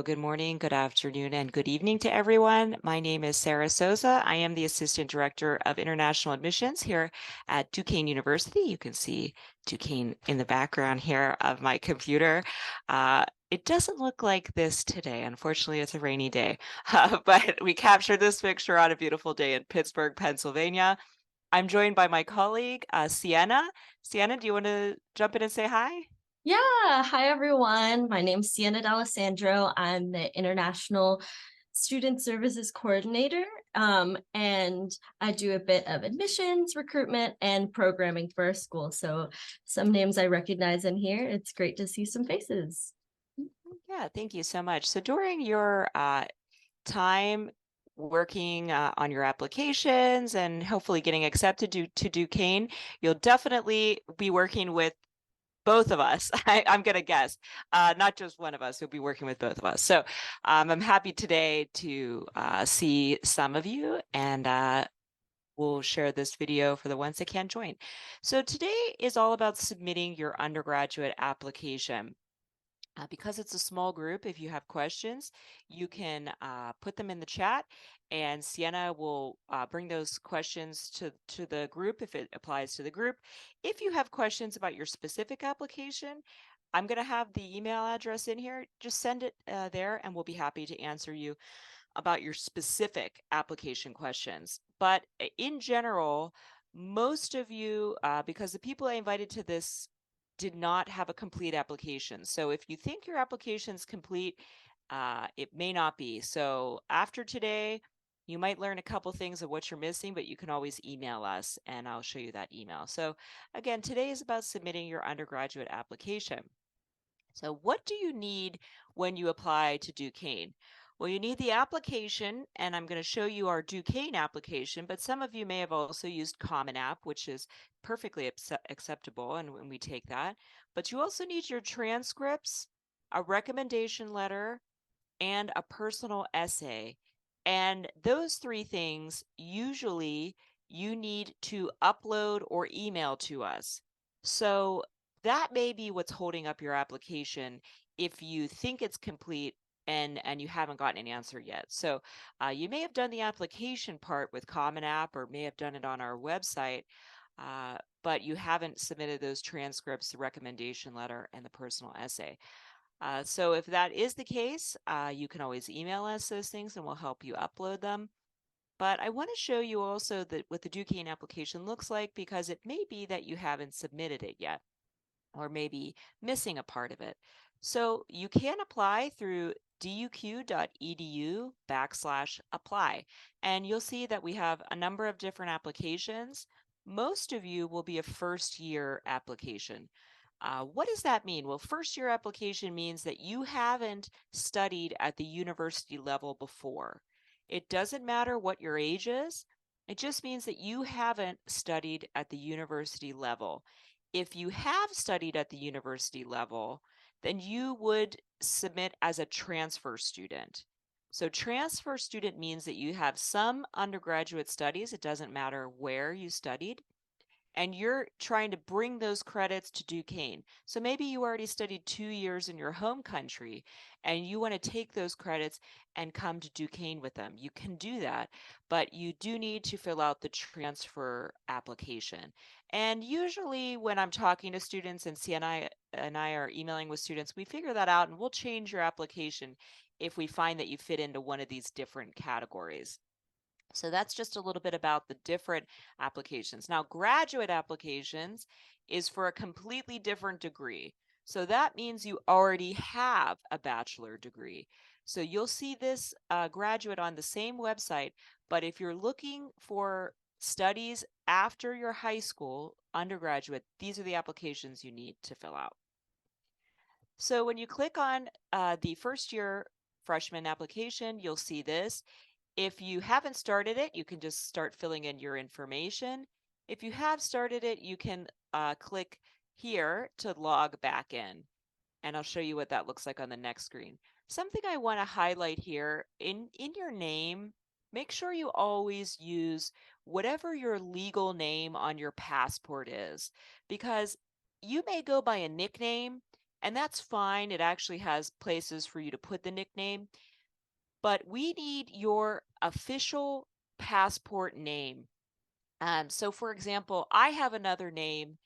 Good morning, good afternoon, and good evening to everyone. My name is Sarah Souza. I am the Assistant Director of International Admissions here at Duquesne University. You can see Duquesne in the background here of my computer. It doesn't look like this today. Unfortunately, it's a rainy day, but we captured this picture on a beautiful day in Pittsburgh, Pennsylvania. I'm joined by my colleague, Sienna. Sienna, do you want to jump in and say hi? Yeah, hi everyone. My name's Sienna D'Alessandro. I'm the International Student Services Coordinator, and I do a bit of admissions, recruitment, and programming for our school. So some names I recognize in here. It's great to see some faces. Yeah, thank you so much. So during your time working on your applications and hopefully getting accepted to Duquesne, you'll definitely be working with both of us. I'm going to guess, not just one of us. You'll be working with both of us. So I'm happy today to see some of you and we'll share this video for the ones that can't join. So today is all about submitting your undergraduate application. Because it's a small group, if you have questions, you can put them in the chat, and Sienna will bring those questions to the group if it applies to the group. If you have questions about your specific application, I'm going to have the email address in here. Just send it there, and we'll be happy to answer you about your specific application questions. But in general, most of you, because the people I invited to this did not have a complete application. So if you think your application's complete, it may not be. So after today, you might learn a couple things of what you're missing, but you can always email us and I'll show you that email. So again, today is about submitting your undergraduate application. So what do you need when you apply to Duquesne? Well, you need the application, and I'm going to show you our Duquesne application, but some of you may have also used Common App, which is perfectly acceptable, and when we take that. But you also need your transcripts, a recommendation letter, and a personal essay. And those three things usually you need to upload or email to us. So that may be what's holding up your application if you think it's complete and you haven't gotten an answer yet. So you may have done the application part with Common App or may have done it on our website, but you haven't submitted those transcripts, the recommendation letter, and the personal essay. So if that is the case, you can always email us those things and we'll help you upload them. But I want to show you also that what the Duquesne application looks like because it may be that you haven't submitted it yet or maybe missing a part of it. So you can apply through duq.edu/apply. And you'll see that we have a number of different applications. Most of you will be a first year application. What does that mean? Well, first year application means that you haven't studied at the university level before. It doesn't matter what your age is. It just means that you haven't studied at the university level. If you have studied at the university level, then you would submit as a transfer student. So transfer student means that you have some undergraduate studies. It doesn't matter where you studied and you're trying to bring those credits to Duquesne. So maybe you already studied 2 years in your home country and you want to take those credits and come to Duquesne with them. You can do that, but you do need to fill out the transfer application. And usually when I'm talking to students and C and I are emailing with students, we figure that out and we'll change your application if we find that you fit into one of these different categories. So that's just a little bit about the different applications. Now, graduate applications is for a completely different degree. So that means you already have a bachelor degree. So you'll see this graduate on the same website, but if you're looking for studies after your high school undergraduate, these are the applications you need to fill out. So when you click on the first year freshman application, you'll see this. If you haven't started it, you can just start filling in your information. If you have started it, you can click here to log back in. And I'll show you what that looks like on the next screen. Something I want to highlight here, in your name, make sure you always use whatever your legal name on your passport is, because you may go by a nickname And that's fine. It actually has places for you to put the nickname, but we need your official passport name. So for example, I have another name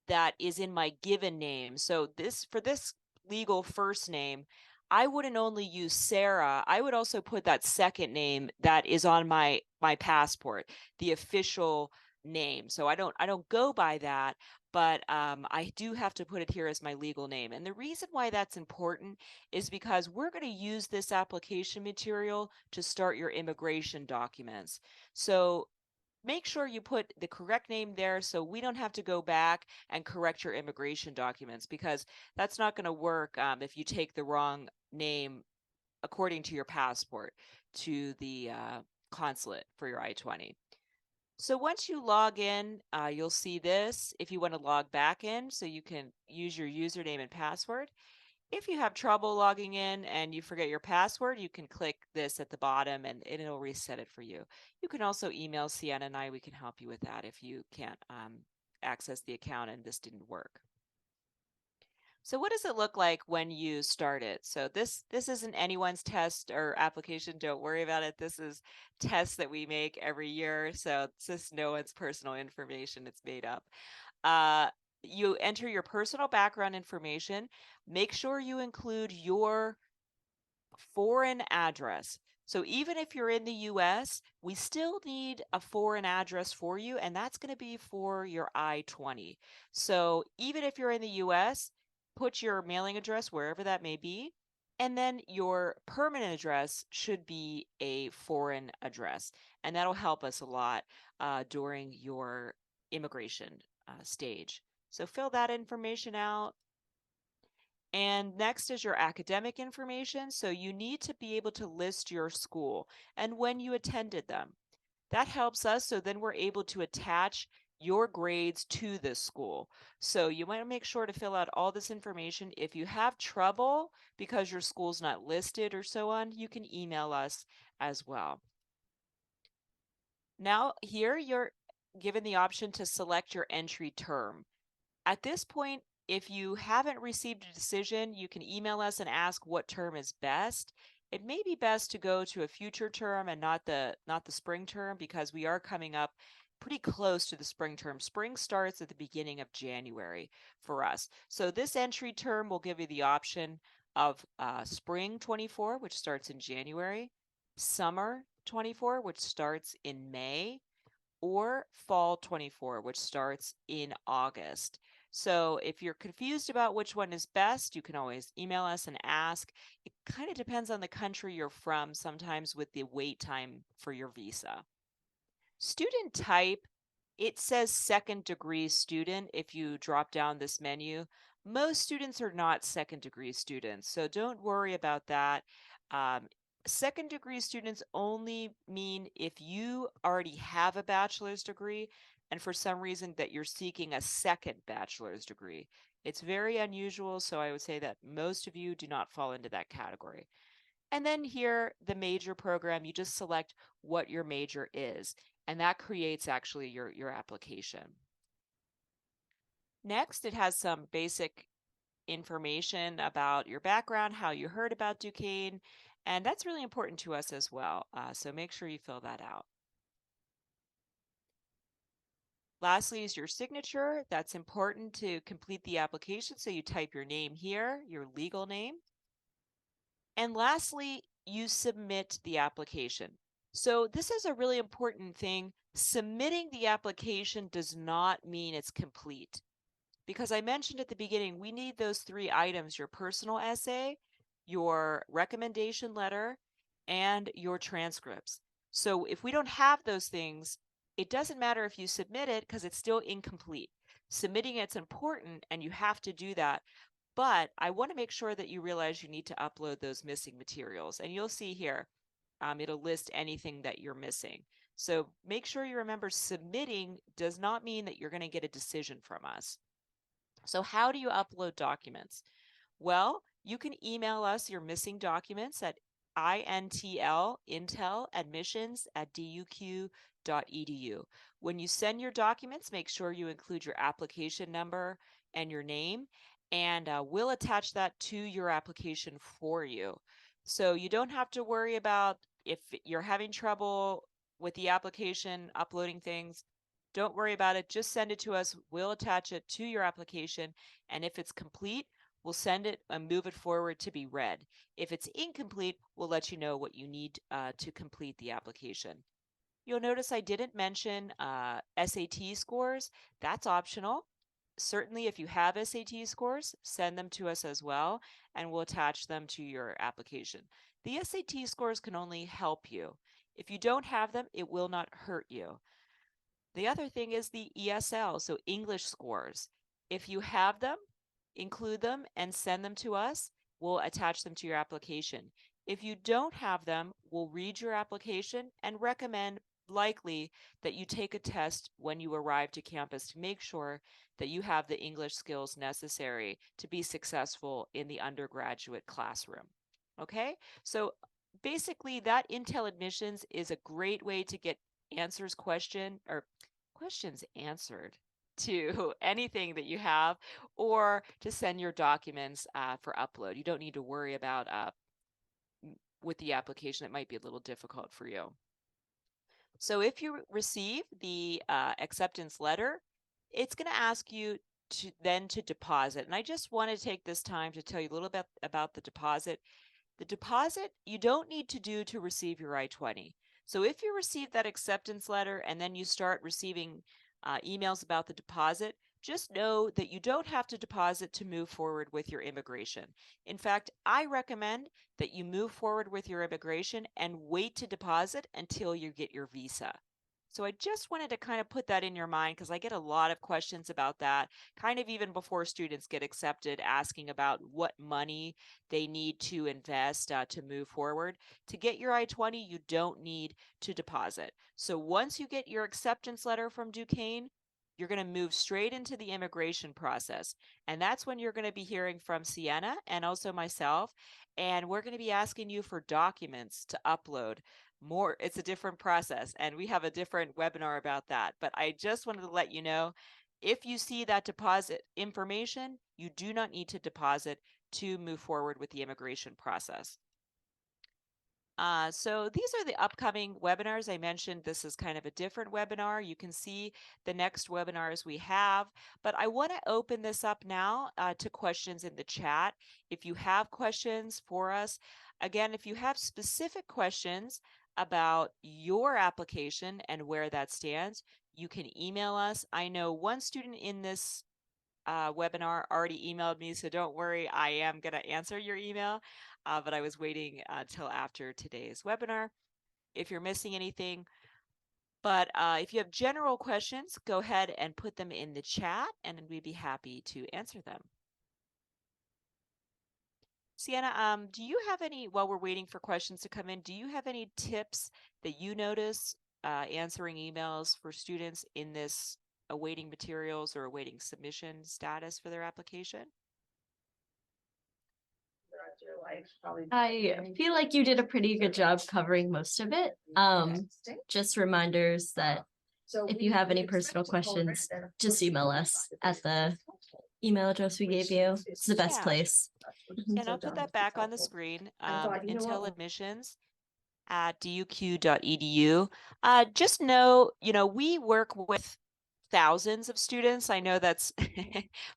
that is in my given name. So for this legal first name, I wouldn't only use Sarah. I would also put that second name that is on my passport, the official name. So I don't go by that, but I do have to put it here as my legal name. And the reason why that's important is because we're going to use this application material to start your immigration documents. So make sure you put the correct name there so we don't have to go back and correct your immigration documents, because that's not going to work if you take the wrong name according to your passport to the consulate for your I-20. So once you log in, you'll see this if you want to log back in, so you can use your username and password. If you have trouble logging in and you forget your password, you can click this at the bottom and it'll reset it for you. You can also email Sienna and I. We can help you with that if you can't access the account and this didn't work. So what does it look like when you start it? So this isn't anyone's test or application. Don't worry about it. This is tests that we make every year. So it's just no one's personal information. It's made up. You enter your personal background information. Make sure you include your foreign address. So even if you're in the US, we still need a foreign address for you, and that's going to be for your I-20. So even if you're in the US, put your mailing address wherever that may be, and then your permanent address should be a foreign address, and that'll help us a lot during your immigration stage. So fill that information out. And next is your academic information. So you need to be able to list your school and when you attended them. That helps us, so then we're able to attach your grades to this school. So you want to make sure to fill out all this information. If you have trouble because your school's not listed or so on, you can email us as well. Now here you're given the option to select your entry term. At this point, if you haven't received a decision, you can email us and ask what term is best. It may be best to go to a future term and not the spring term, because we are coming up pretty close to the spring term. Spring starts at the beginning of January for us. So this entry term will give you the option of spring 24, which starts in January, summer 24, which starts in May, or fall 24, which starts in August. So if you're confused about which one is best, you can always email us and ask. It kind of depends on the country you're from, sometimes with the wait time for your visa. Student type, it says second degree student if you drop down this menu. Most students are not second degree students, so don't worry about that. Second degree students only mean if you already have a bachelor's degree and for some reason that you're seeking a second bachelor's degree. It's very unusual, so I would say that most of you do not fall into that category. And then here, the major program, you just select what your major is, and that creates actually your application. Next, it has some basic information about your background, how you heard about Duquesne, and that's really important to us as well. So make sure you fill that out. Lastly is your signature. That's important to complete the application. So you type your name here, your legal name. And lastly, you submit the application. So this is a really important thing. Submitting the application does not mean it's complete, because I mentioned at the beginning, we need those 3 items: your personal essay, your recommendation letter, and your transcripts. So if we don't have those things, it doesn't matter if you submit it, because it's still incomplete. Submitting it's important and you have to do that. But I want to make sure that you realize you need to upload those missing materials. And you'll see here, it'll list anything that you're missing. So make sure you remember, submitting does not mean that you're going to get a decision from us. So how do you upload documents? Well, you can email us your missing documents at intel.admissions@duq.edu. When you send your documents, make sure you include your application number and your name. and we'll attach that to your application for you. So you don't have to worry about if you're having trouble with the application, uploading things. Don't worry about it. Just send it to us. We'll attach it to your application. And if it's complete, we'll send it and move it forward to be read. If it's incomplete, we'll let you know what you need to complete the application. You'll notice I didn't mention SAT scores. That's optional. Certainly, if you have SAT scores, send them to us as well, and we'll attach them to your application. The SAT scores can only help you. If you don't have them, it will not hurt you. The other thing is the ESL, so English scores. If you have them, include them and send them to us. We'll attach them to your application. If you don't have them, we'll read your application and recommend likely that you take a test when you arrive to campus to make sure that you have the English skills necessary to be successful in the undergraduate classroom. Okay, so basically that Intel admissions is a great way to get questions answered to anything that you have, or to send your documents for upload. You don't need to worry about with the application. It might be a little difficult for you. So if you receive the acceptance letter, it's going to ask you to deposit. And I just want to take this time to tell you a little bit about the deposit. The deposit you don't need to do to receive your I-20. So if you receive that acceptance letter and then you start receiving emails about the deposit, just know that you don't have to deposit to move forward with your immigration. In fact, I recommend that you move forward with your immigration and wait to deposit until you get your visa. So I just wanted to kind of put that in your mind because I get a lot of questions about that, kind of even before students get accepted, asking about what money they need to invest to move forward. To get your I-20, you don't need to deposit. So once you get your acceptance letter from Duquesne, you're going to move straight into the immigration process. And that's when you're going to be hearing from Sienna and also myself. And we're going to be asking you for documents to upload. It's a different process, and we have a different webinar about that. But I just wanted to let you know, if you see that deposit information, you do not need to deposit to move forward with the immigration process. So these are the upcoming webinars. I mentioned this is kind of a different webinar. You can see the next webinars we have, but I want to open this up now to questions in the chat. If you have questions for us, again, if you have specific questions about your application and where that stands, you can email us. I know one student in this webinar already emailed me, so don't worry, I am going to answer your email, but I was waiting till after today's webinar if you're missing anything. But if you have general questions, go ahead and put them in the chat and we'd be happy to answer them. Sienna, do you have any, while we're waiting for questions to come in, do you have any tips that you notice answering emails for students in this awaiting materials or awaiting submission status for their application? I feel like you did a pretty good job covering most of it. Just reminders that if you have any personal questions, just email us at the email address we gave you. It's the best place. And I'll put that back on the screen. Intel admissions at duq.edu. Just know, we work with thousands of students. I know that's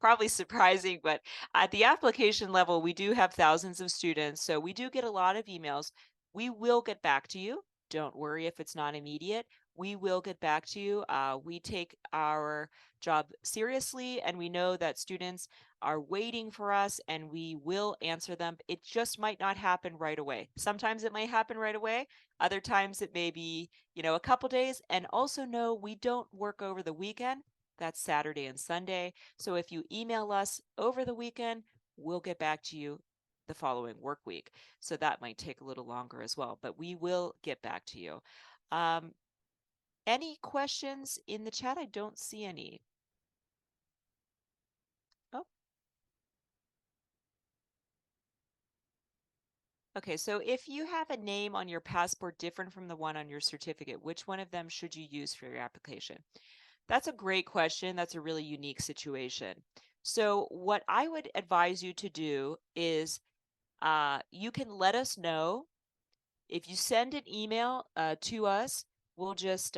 probably surprising, but at the application level, we do have thousands of students. So we do get a lot of emails. We will get back to you. Don't worry if it's not immediate. We will get back to you. We take our job seriously, and we know that students are waiting for us, and we will answer them. It just might not happen right away. Sometimes it might happen right away. Other times it may be, a couple days. And also know we don't work over the weekend. That's Saturday and Sunday. So if you email us over the weekend, we'll get back to you the following work week. So that might take a little longer as well, but we will get back to you. Any questions in the chat? I don't see any. Oh. Okay, so if you have a name on your passport different from the one on your certificate, which one of them should you use for your application? That's a great question. That's a really unique situation. So what I would advise you to do is you can let us know. If you send an email to us, we'll just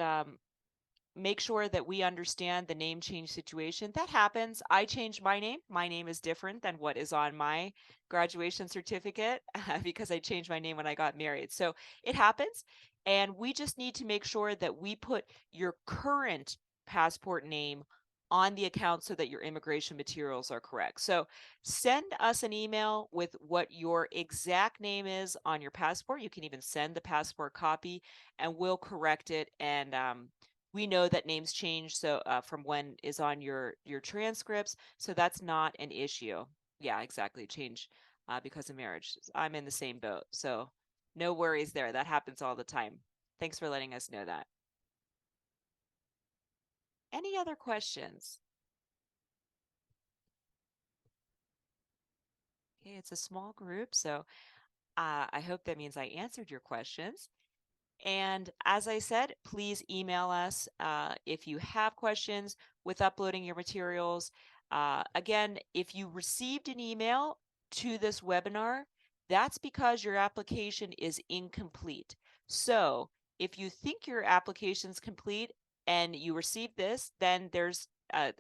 make sure that we understand the name change situation. That happens. I changed my name. My name is different than what is on my graduation certificate because I changed my name when I got married. So it happens. And we just need to make sure that we put your current passport name on the account so that your immigration materials are correct. So send us an email with what your exact name is on your passport. You can even send the passport copy and we'll correct it. And we know that names change so from when is on your transcripts, so that's not an issue. Yeah, exactly, change because of marriage. I'm in the same boat, so no worries there. That happens all the time. Thanks for letting us know that. Any other questions? Okay, it's a small group, so I hope that means I answered your questions. And as I said, please email us if you have questions with uploading your materials. Again, if you received an email to this webinar, that's because your application is incomplete. So if you think your application's complete and you received this, then there's a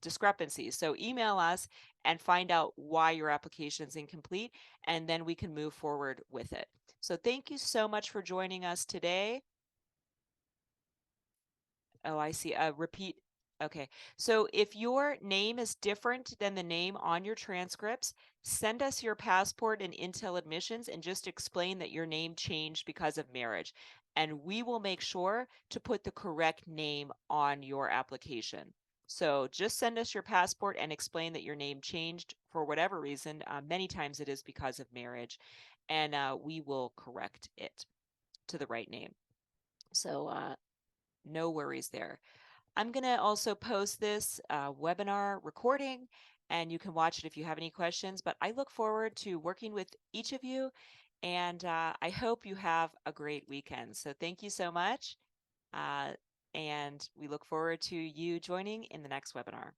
discrepancy. So email us and find out why your application is incomplete, and then we can move forward with it. So thank you so much for joining us today. Oh, I see. Repeat. Okay. So if your name is different than the name on your transcripts, send us your passport and Intel admissions and just explain that your name changed because of marriage. And we will make sure to put the correct name on your application. So just send us your passport and explain that your name changed for whatever reason. Many times it is because of marriage, and we will correct it to the right name. So no worries there. I'm going to also post this webinar recording, and you can watch it if you have any questions. But I look forward to working with each of you, and I hope you have a great weekend. So thank you so much, and we look forward to you joining in the next webinar.